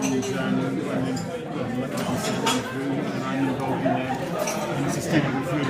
I'm involved in the sustainable food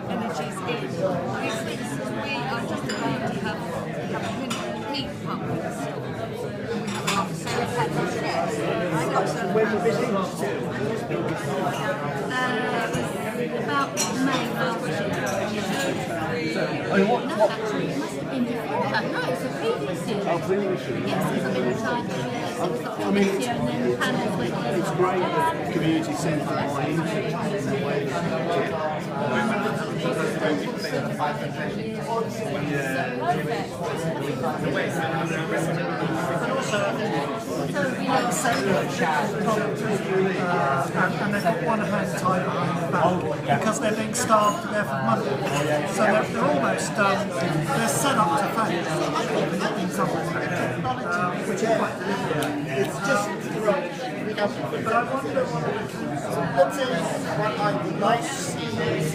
energies in. We are just about to have a heat pump installed. So we've had the chairs. When was this installed? About May last year. What? No, actually, it must have been before that. No, it's the previous year. Oh, previous year. Yes, it's been inside the chairs. It was the previous year, and then the panels went in. It's great that the community centre buy into it in the way that solar chat and they've got one hand tied behind the back because they're being starved to death of money. So they're almost they're set up to fail in some respect, which is quite It's just right. But I wonder Let's say what I would like to see is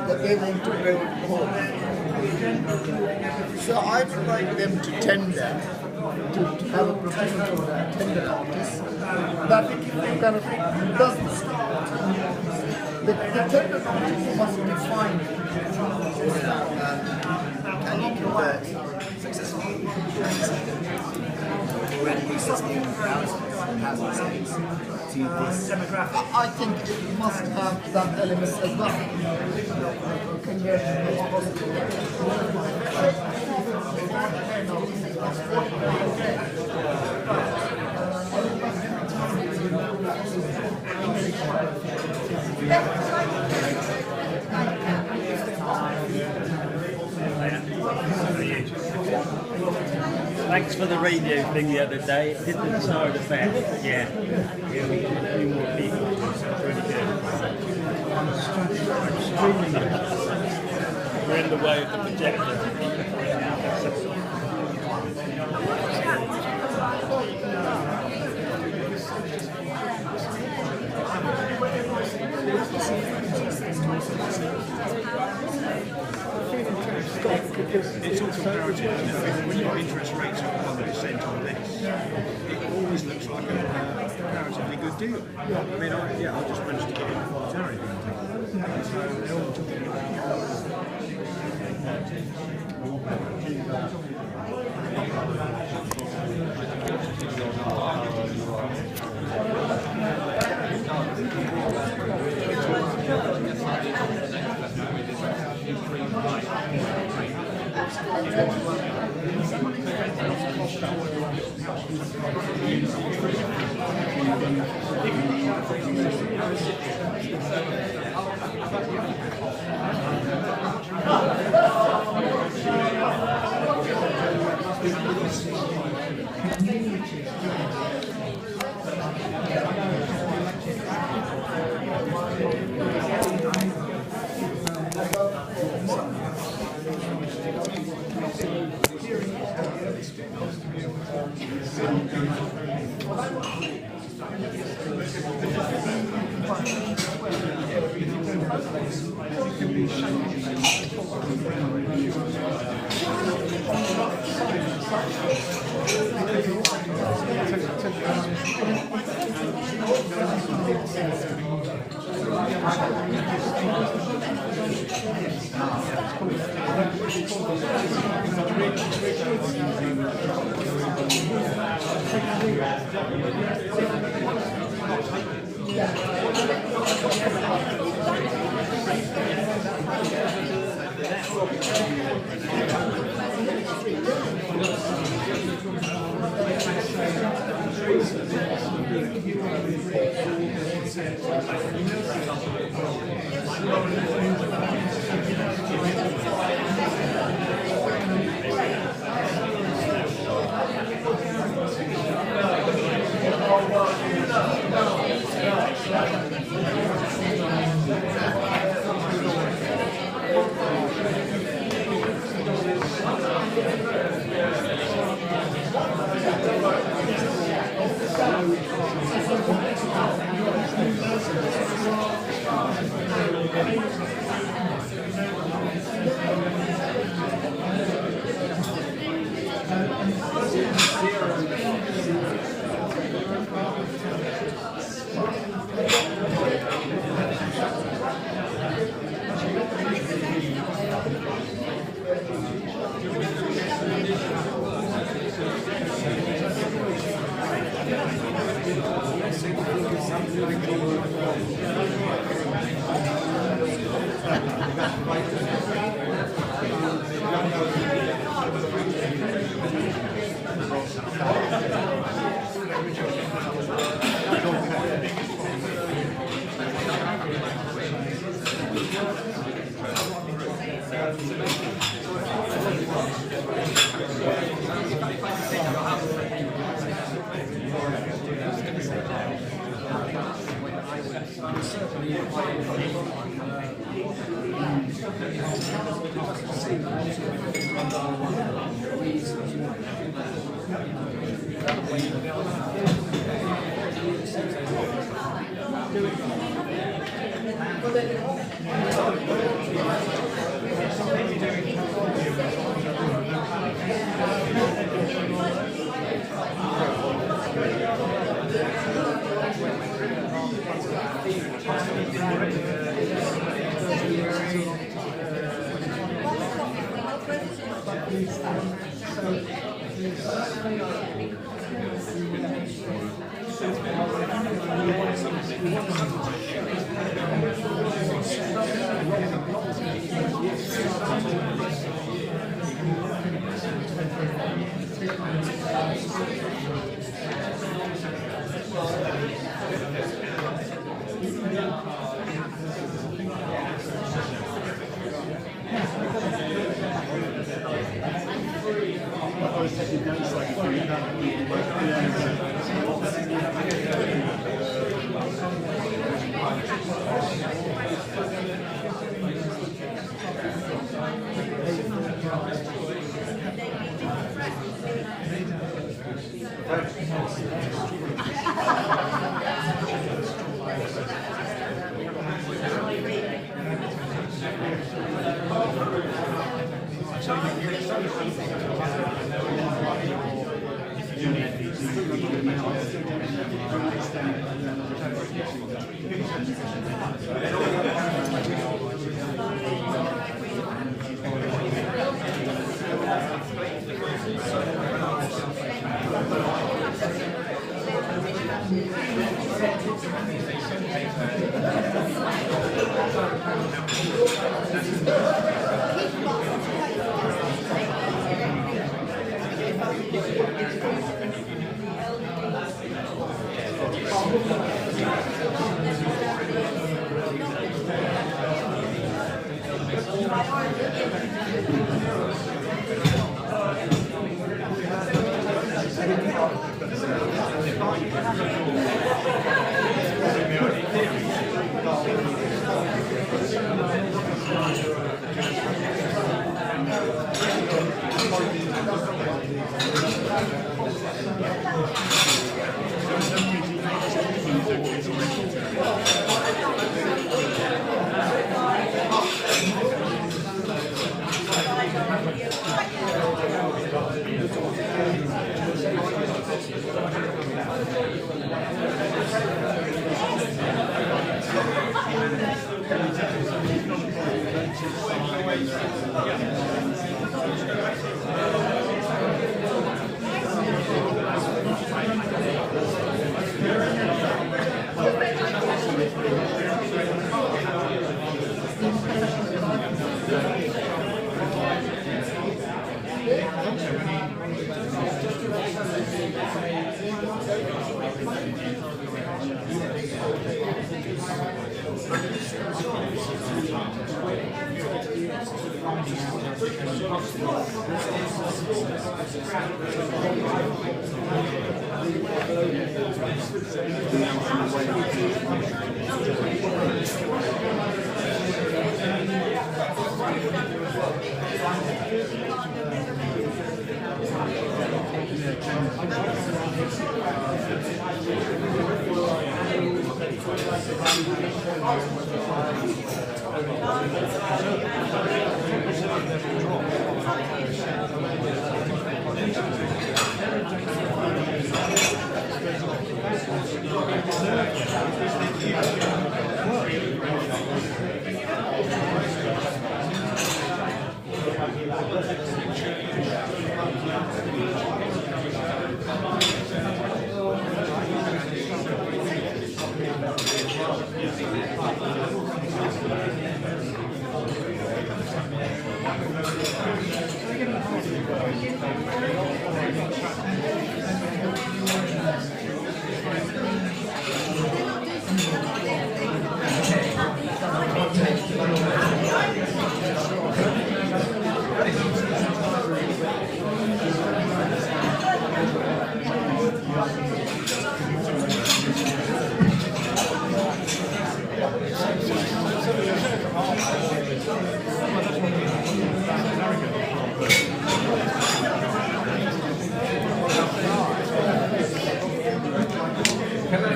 that they want to build homes. So I would like them to tender, to have a proposal to tender notice, that if they kind of doesn't start, the tender notice must define can you convert successfully already existing housing estates to this demographic? I think it must have that element as well. Conversion is possible. Thanks for the radio thing the other day. It did the side effect. Yeah. Yeah, we get a few more people. Sounds really good. We're in the way of the projector. It's all comparative, isn't it? When your interest rates are 1% or less, it always looks like a comparatively good deal. I mean, I just managed to get in before the tariff. So they're all talking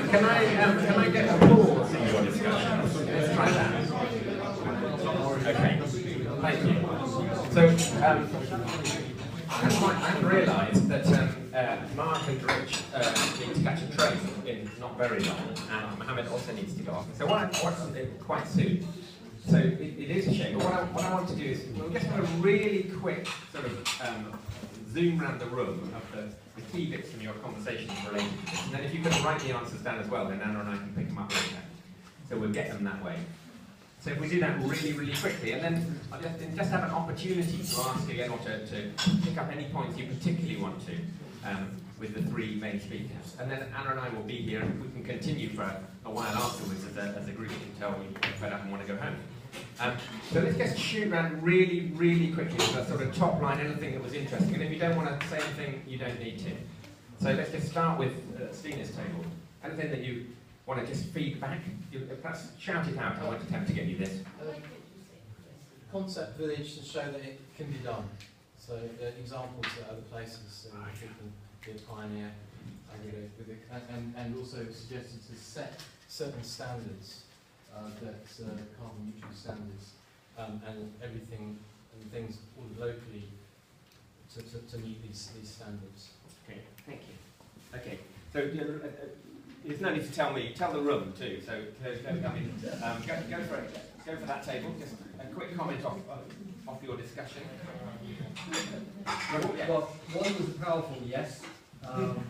Can I get a pause in your discussion? Let's try that. Okay, thank you. So, I've realised that Mark and Rich need to catch a train in not very long, and Mohammed also needs to go off. So what I want to do quite soon. So it is a shame, but what I want to do is we'll just have a really quick sort of zoom around the room of the key bits from your conversations related to this. And then if you can write the answers down as well, then Anna and I can pick them up later. So we'll get them that way. So if we do that really, really quickly, and then I'll just have an opportunity to ask again, or to pick up any points you particularly want to, with the three main speakers. And then Anna and I will be here, and we can continue for a while afterwards as a group until we get fed up and want to go home. So let's just shoot around really, really quickly with a sort of top line, anything that was interesting. And if you don't want to say anything, you don't need to. So let's just start with Stina's table. Anything that you want to just feed back? Perhaps shout it out. I won't attempt to get you this. Concept village to show that it can be done. So examples at other places, so people be a pioneer with it, and also suggested to set certain standards. That carbon neutral standards and everything and things locally to meet these standards. Okay, thank you. Okay, so there's no need to tell me. Tell the room too. So go for it. Go for that table. Just a quick comment off your discussion. Well, one was a powerful yes. And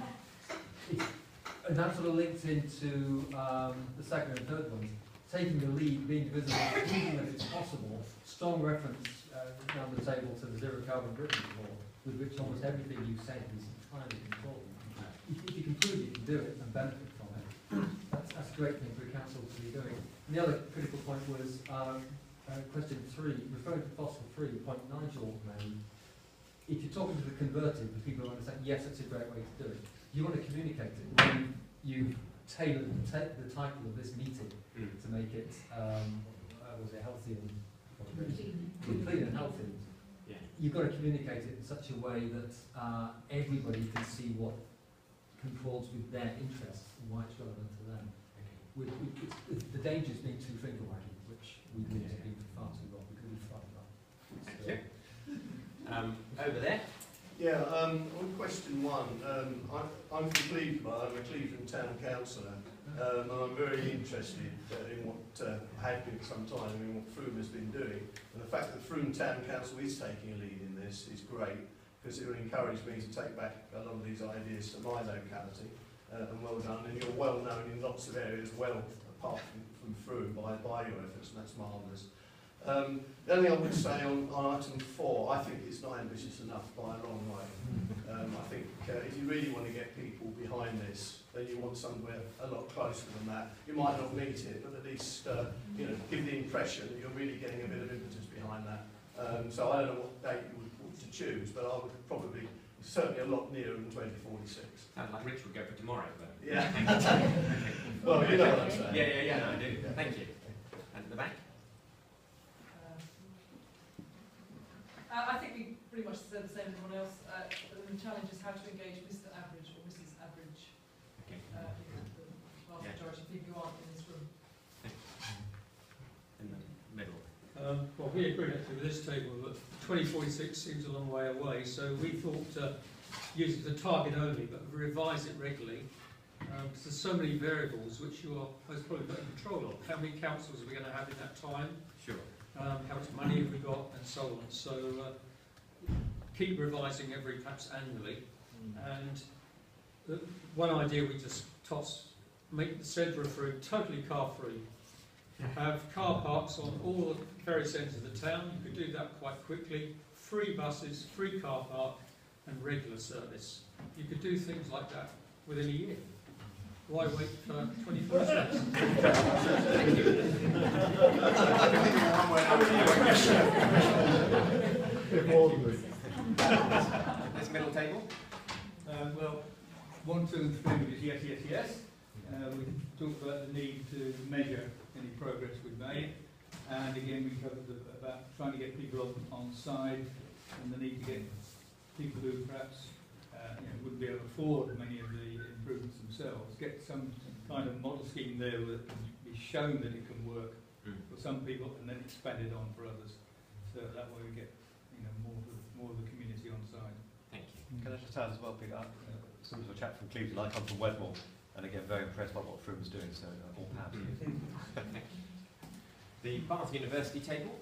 that sort of links into the second and third ones. Taking the lead, being visible, even if it's possible, strong reference down the table to the Zero Carbon Britain law, with which almost everything you said is entirely controlled. If you can prove you can do it and benefit from it, that's a great thing for a council to be doing. And the other critical point was question 3, referring to fossil-free, point Nigel made. If you're talking to the converted, the people who understand, yes, it's a great way to do it. You want to communicate it. You've tailored the title of this meeting to make it, was it healthy and clean and healthy? Yeah. You've got to communicate it in such a way that everybody can see what controls with their interests and why it's relevant to them. The danger is being too finger wagging, which we need to do far too long. We could be far wrong. Thank you. Over there. Yeah, on question 1, I'm from Cleveland, I'm a Cleveland Town Councillor, and I'm very interested in what I have been for some time, in what Frome has been doing. And the fact that Frome Town Council is taking a lead in this is great, because it will encourage me to take back a lot of these ideas to my locality, and well done. And you're well known in lots of areas, well apart from Frome, by your efforts, and that's marvellous. The only thing I would say on item 4, I think it's not ambitious enough by a long way. I think if you really want to get people behind this, then you want somewhere a lot closer than that. You might not meet it, but at least give the impression that you're really getting a bit of impetus behind that. So I don't know what date you would want to choose, but I would probably certainly a lot nearer than 2046. Sounds like Rich would go for tomorrow, but yeah. Well, you know what I'm saying. Yeah, no, I do. Thank you. And at the back. I think we pretty much said the same as everyone else. The challenge is how to engage Mr. Average or Mrs. Average, the vast majority of people who aren't in this room. we agree actually with this table that 2046 seems a long way away, so we thought to use it as a target only, but revise it regularly. Because there's so many variables which you are most probably not in control of. How many councils are we going to have in that time? Sure. How much money have we got, and so on. So keep revising perhaps annually. And one idea we just toss: make the centre of Frome totally car free. Have car parks on all the various ends of the town. You could do that quite quickly. Free buses, free car park, and regular service. You could do things like that within a year. Why wait for 24 steps? Thank you. This middle table? Well, 1, 2 and 3 is yes, yes, yes. We talked about the need to measure any progress we've made. And again, we covered about trying to get people on side and the need to get people who perhaps wouldn't be able to afford many of the improvements themselves, get some kind of model scheme there that can be shown that it can work for some people and then expand it on for others. So that way we get more of the community on side. Thank you. Can I just add as well, Peter? Some of a chap from Cleveland. I come from Wedmore, and again, very impressed by what Frome's doing. So all power to you. Thank you. The Bath University table.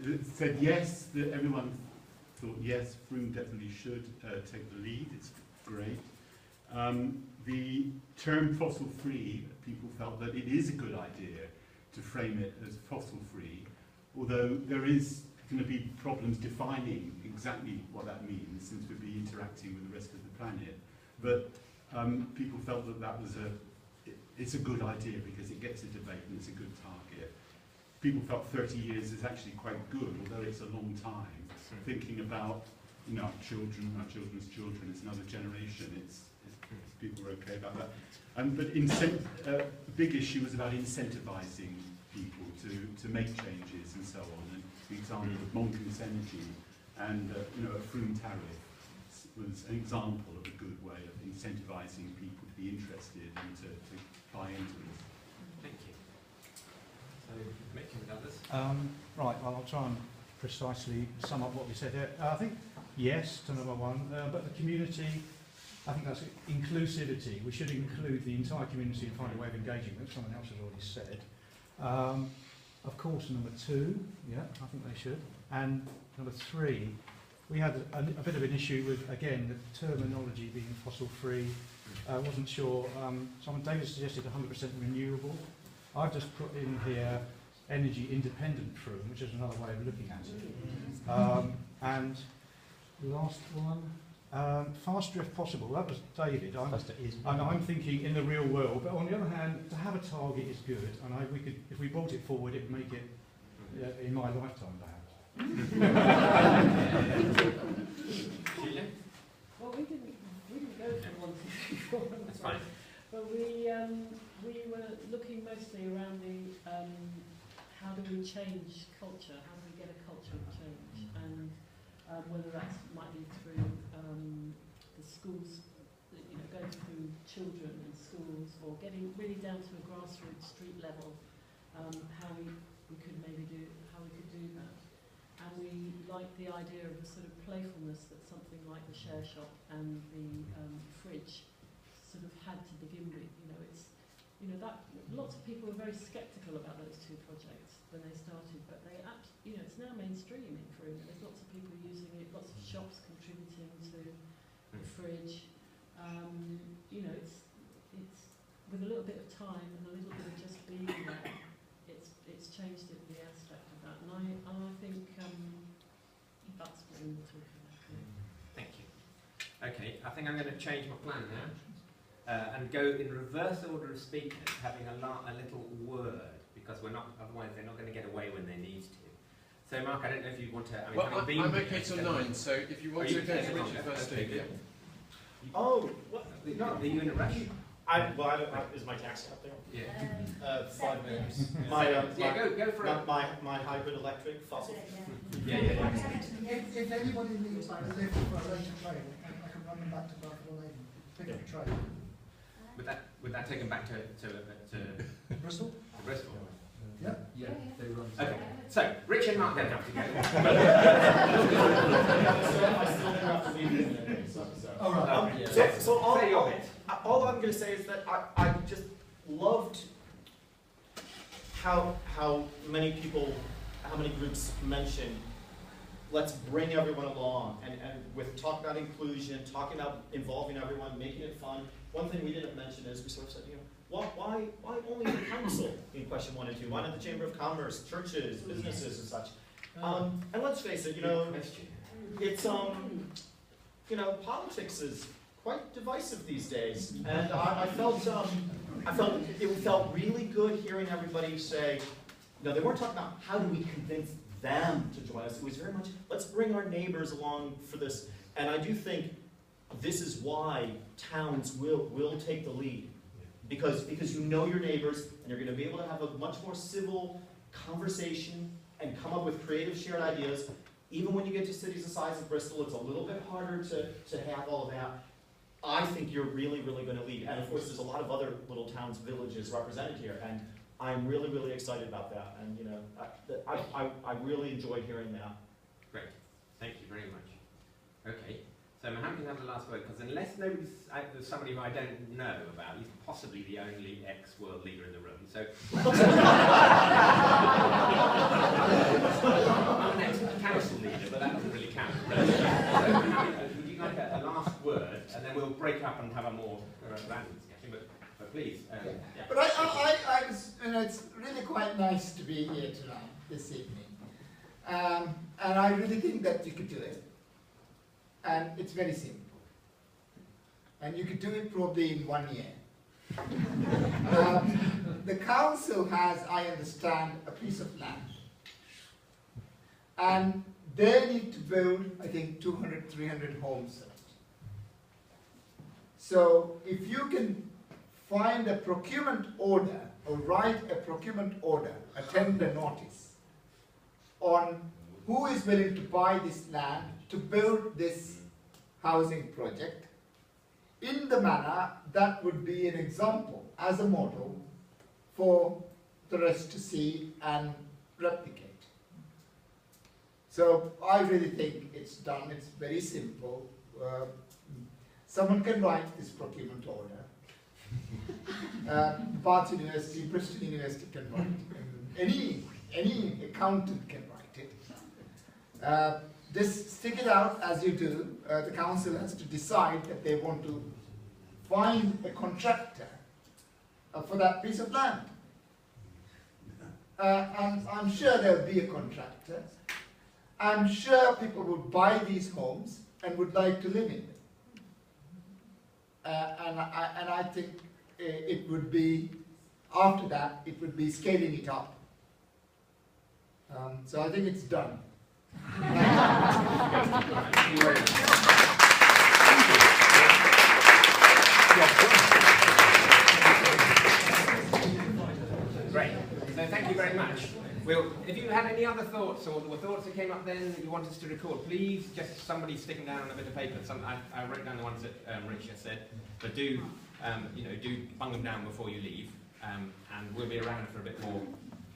It said yes, that everyone thought yes, Frome definitely should take the lead. It's great. The term fossil-free, people felt that it is a good idea to frame it as fossil-free, although there is going to be problems defining exactly what that means, since we'll be interacting with the rest of the planet. But people felt that that was it's a good idea because it gets a debate and it's a good target. People felt 30 years is actually quite good, although it's a long time. Thinking about our children, our children's children, it's another generation. People were okay about that. But the big issue was about incentivizing people to make changes and so on. And the example of Monken's Energy and a Frome tariff was an example of a good way of incentivizing people to be interested and to buy into this. Thank you. So, making with others. Right, well, I'll try and precisely sum up what we said here. I think yes to number one, but the community, I think that's inclusivity. We should include the entire community and find a way of engaging them. Someone else has already said. Of course, number two, yeah, I think they should. And number three, we had a bit of an issue with, again, the terminology being fossil-free. I wasn't sure. David suggested 100% renewable. I've just put in here energy-independent Frome, which is another way of looking at it. And the last one, faster if possible. That was David. I'm thinking in the real world, but on the other hand, to have a target is good, and we could, if we brought it forward, it would make it in my lifetime, perhaps. Well, we didn't go for 1, 2, 3, 4. That's fine. But we were looking mostly around the how do we change culture? How do we get a culture of change? And whether that might be through the schools, going through children and schools, or getting really down to a grassroots street level, how we could maybe do that. And we like the idea of a sort of playfulness that something like the share shop and the fridge sort of had to begin with. That lots of people were very sceptical about those two projects when they started, but it's now mainstream in Frome, and there's lots of people using it, lots of shops contributing to the fridge. It's with a little bit of time and a little bit of just being there, it's changed the aspect of that, and I think that's what we were talking about. Thank you. Okay, I think I'm going to change my plan now and go in reverse order of speakers, having a little word, because otherwise they're not going to get away when they need to. So, Mark, I don't know if you want to. I'm okay till 9, so if you want to go to Richard first, Steve. Oh, what? Are you in a rush? Is my taxi up there? Yeah. 5 minutes. Go for it. My hybrid electric fossil. Yeah. If anybody needs like a lift for a later train, I can run them back to Bath or Leyden. Pick up a train. would that take them back to Bristol? To Bristol. Yeah, yeah, they run. Okay, so Rich and Mark don't have to go. All right. So all I'm going to say is that I just loved how many people, how many groups mentioned, let's bring everyone along, and with talking about inclusion, talking about involving everyone, making it fun. One thing we didn't mention is we sort of said, you know, why only the council in question 1 and 2? Why not the Chamber of Commerce, churches, businesses, and such? And let's face it, you know, it's you know, politics is quite divisive these days, and I felt it felt really good hearing everybody say, no, they weren't talking about how do we convince them to join us. It was very much, let's bring our neighbors along for this. And I do think this is why towns will take the lead. Because you know your neighbors, and you're going to be able to have a much more civil conversation and come up with creative shared ideas. Even when you get to cities the size of Bristol, it's a little bit harder to have all of that. I think you're really, really going to lead. And of course, there's a lot of other little towns, villages represented here. And I'm really, really excited about that. And you know, I really enjoyed hearing that. Great. Thank you very much. Okay. So Mohammed can have the last word, because unless there's somebody who I don't know about, he's possibly the only ex-world leader in the room. So I'm an ex-council leader, but that doesn't really count. So, would you like a last word, and then we'll break up and have a more random discussion. But please. Yeah. But I was, you know, it's really quite nice to be here tonight, this evening, and I really think that you could do it. And it's very simple. And you could do it probably in 1 year. The council has, I understand, a piece of land. And they need to build, I think, 200, 300 homes. So if you can find a procurement order, or write a procurement order, a tender notice, on who is willing to buy this land to build this housing project in the manner that would be an example as a model for the rest to see and replicate. So I really think it's done. It's very simple. Someone can write this procurement order. Bath University, Bristol University can write it. Any accountant can write it. Just stick it out as you do. The council has to decide that they want to find a contractor for that piece of land. And I'm sure there will be a contractor. I'm sure people would buy these homes and would like to live in them. And I think it would be, after that, it would be scaling it up. So I think it's done. Great. So thank you very much. Well, if you had any other thoughts or thoughts that came up then that you want us to record, please just somebody stick them down on a bit of paper. I wrote down the ones that Rich has said, but do bung them down before you leave, and we'll be around for a bit more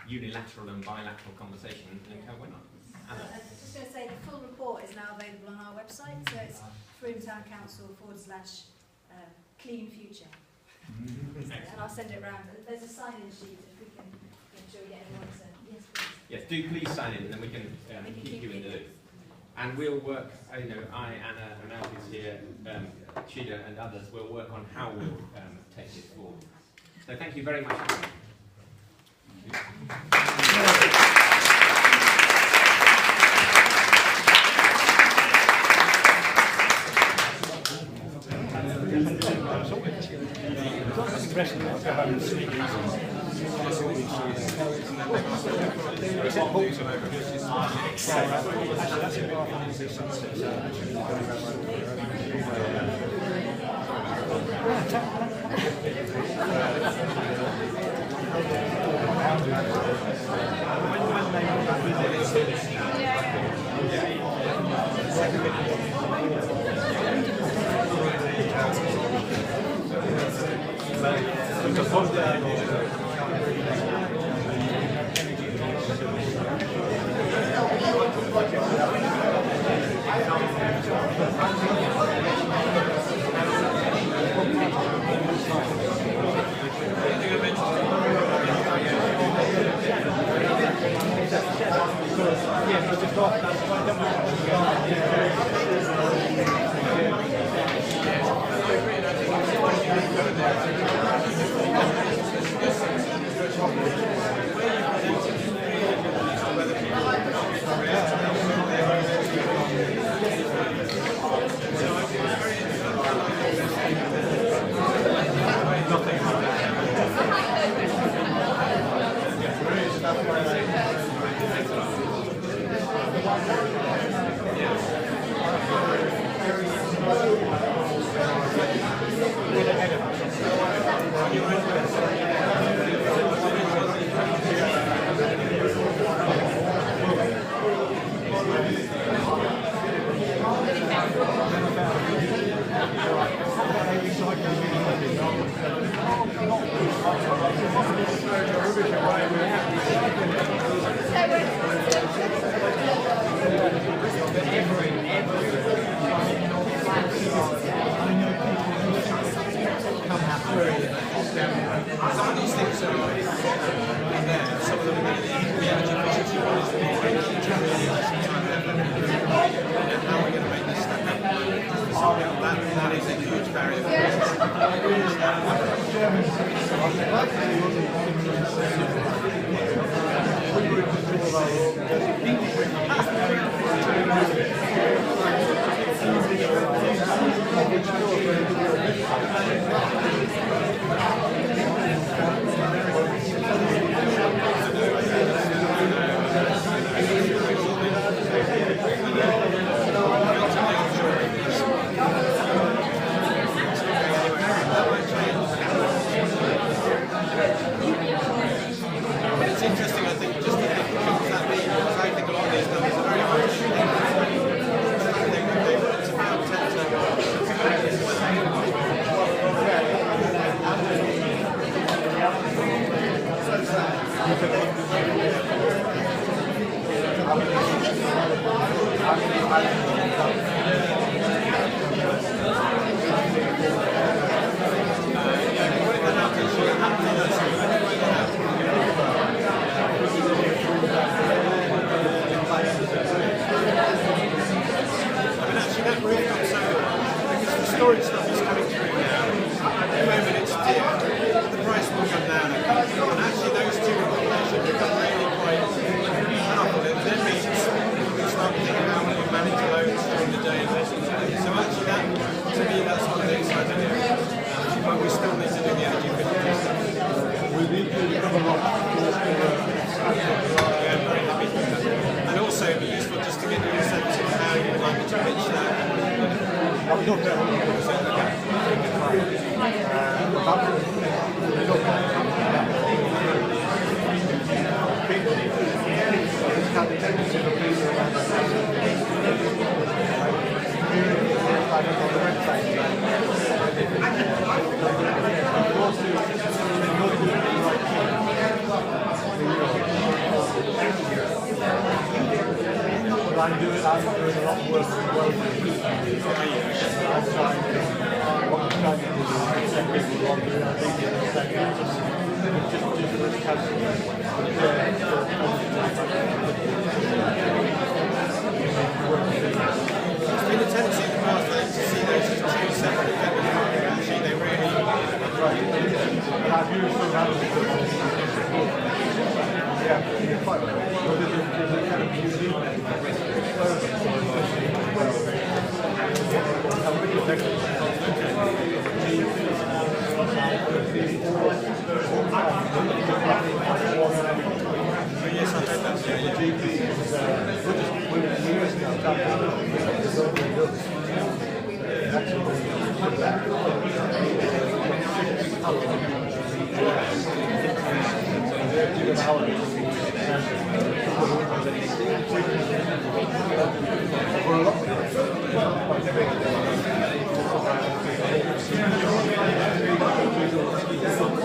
unilateral and bilateral conversation and why not. I was just going to say the full report is now available on our website, so it's Frome Town Council /Clean Future. And I'll send it around. There's a sign-in sheet if we can make sure we get everyone to. Yes, please. Yes, do please sign in, and then we can keep you in the loop. And we'll work. I, Anna, and Mel is here, Shida, and others will work on how we'll take this forward. So thank you very much. Some of these things are in there, some of them are the energy efficiency ones, the how we're going to make this stack up. That is a huge barrier It's interesting, I think, just to think because that means, I think a lot of these numbers are very much it's about 10 storage stuff is coming through now. At the moment it's dip, the price will come down a couple. And actually those two combinations become really quite powerful. It then means we start thinking about how we manage loads during the day. So actually that, to me, that's one of the exciting areas. But we still need to do the energy efficiency stuff. We need to become a lot and also it'd be useful just to get your sense of how you would like me to pitch that. I'm doing a lot of work as well. I'm trying to do people on doing There's been a tendency in the past, I think, to see those as two separate effective markets. Actually, they really yeah, quite well. There's a kind of unique yes, I heard that. Yeah,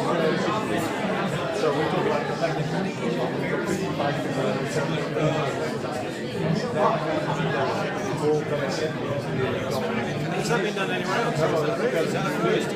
yeah. Has that been done anywhere else? Is that the first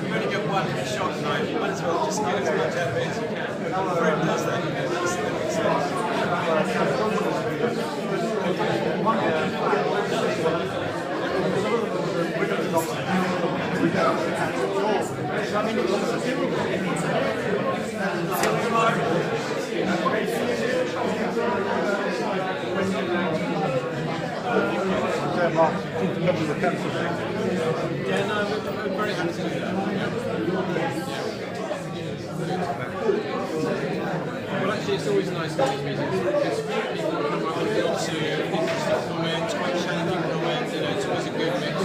You only get one shot tonight, you might as well just get as much out of it as you can. Fred does that, you know, that's the Yeah, no, we're very happy to do that. Well, actually, it's always nice in these meetings because people come up and feel to interesting comments, quite challenging comments, you know, it's always a good mix.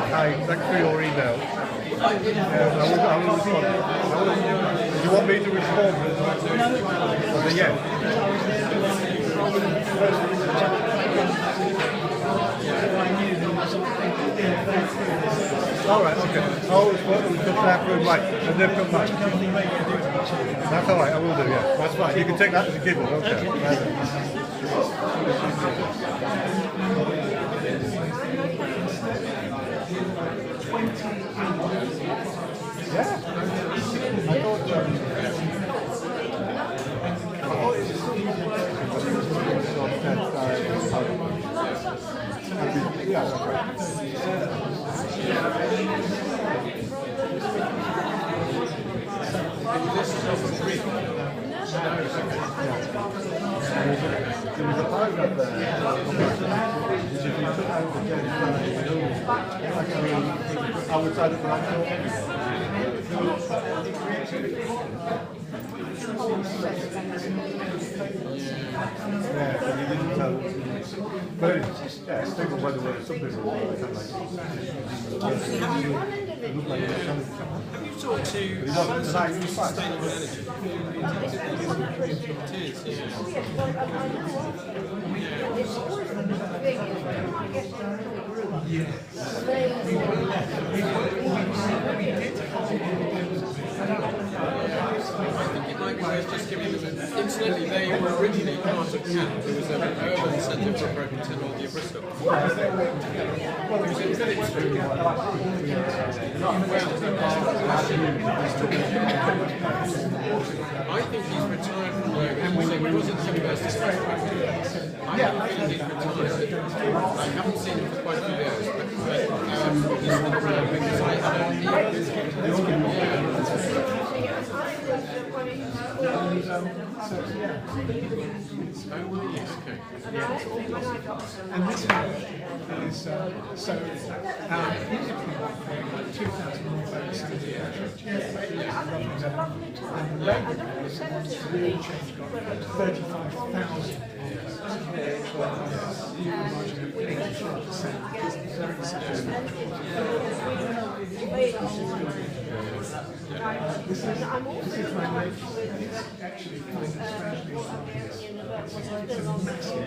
Hi, thanks for your email. I will respond. Do you want me to respond? Yes. All right, okay. I'll respond to the after right, and then come back. That's all right, I will do, yeah. That's fine. You can take that as a given, okay. Yeah. I thought there was a paragraph there, which if you took out the actually outside of the actual yeah, so you didn't tell. But it's just, yeah, it's taken by the way some people kind of like it looked like Have you talked to sustainable energy? It is, yeah. I think it might be worth just giving them incidentally, they were originally part of CAP, there was an urban centre for broken technology of Bristol. I think he's retired from work, and he wasn't university straight. I don't think he's retired. I haven't seen him for quite a few years, but he's still around because I had a And this is so 2,000 real change got 35,000. This is my life. It's actually kind of strangely it's a massive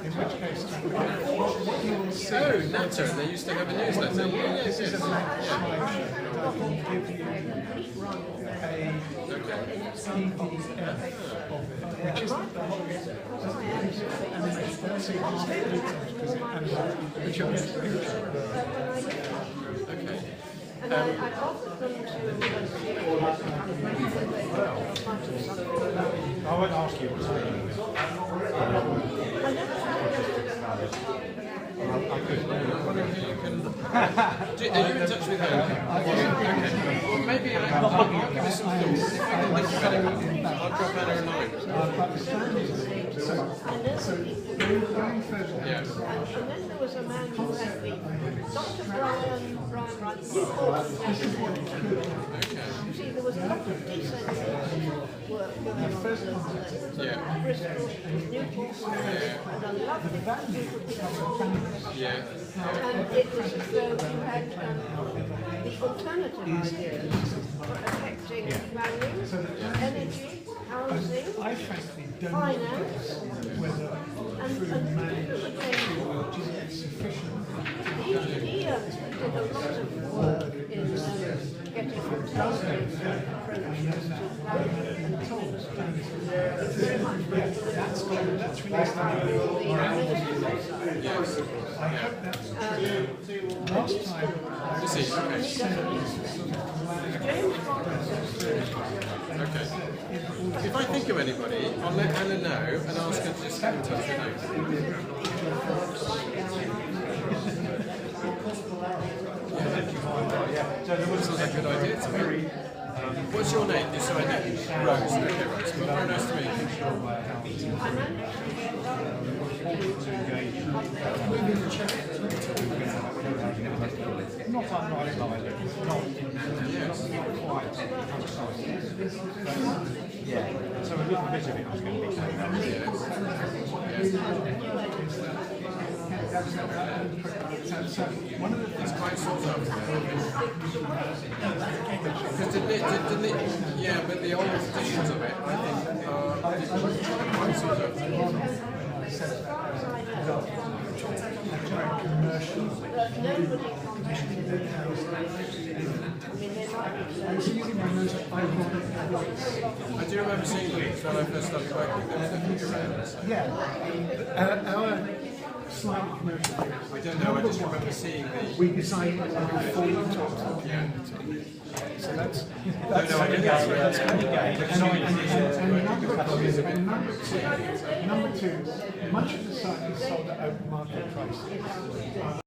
in which case, what you will see. Oh, NATO, they used to have a newsletter. Yes, yes. Give you a PDF of it, which isn't the whole animation. That's it, because it animates, which are And I offered them to I won't ask you what's going I could. Are you in touch with her? Okay. Well, maybe I'll give you some thoughts. If I can think of anyone, I'll drop her a line. Yeah. And then there was a man who had the Dr. Brian Wright report. See, there was a lot of decentralization work going on Yeah. Bristol, Newport, and a lovely group of people. Yeah. And it was as though you had the alternative ideas for affecting planning, energy, housing, finance, and people were he did a lot of work in getting alternative approaches to planning and very much that's really nice. Last time, Okay. If I think of anybody, I'll let Anna know and ask her to just get in touch with you. Sounds like a good idea to me. What's your name? Just so I know. Rose. Okay, Rose. Well, very nice to meet you. Not unlike either. Not quite yeah. So a little bit of it was going to be taken up. So one of the things quite sort of. Yeah, but the old editions of it, I think, are quite sort of. I do remember seeing them when I first started working. They were definitely around. So. Yeah. Our slightly commercial. I don't know. I just remember seeing the. We designed it before we talked to the So that's number two, much of the site is sold at open market prices.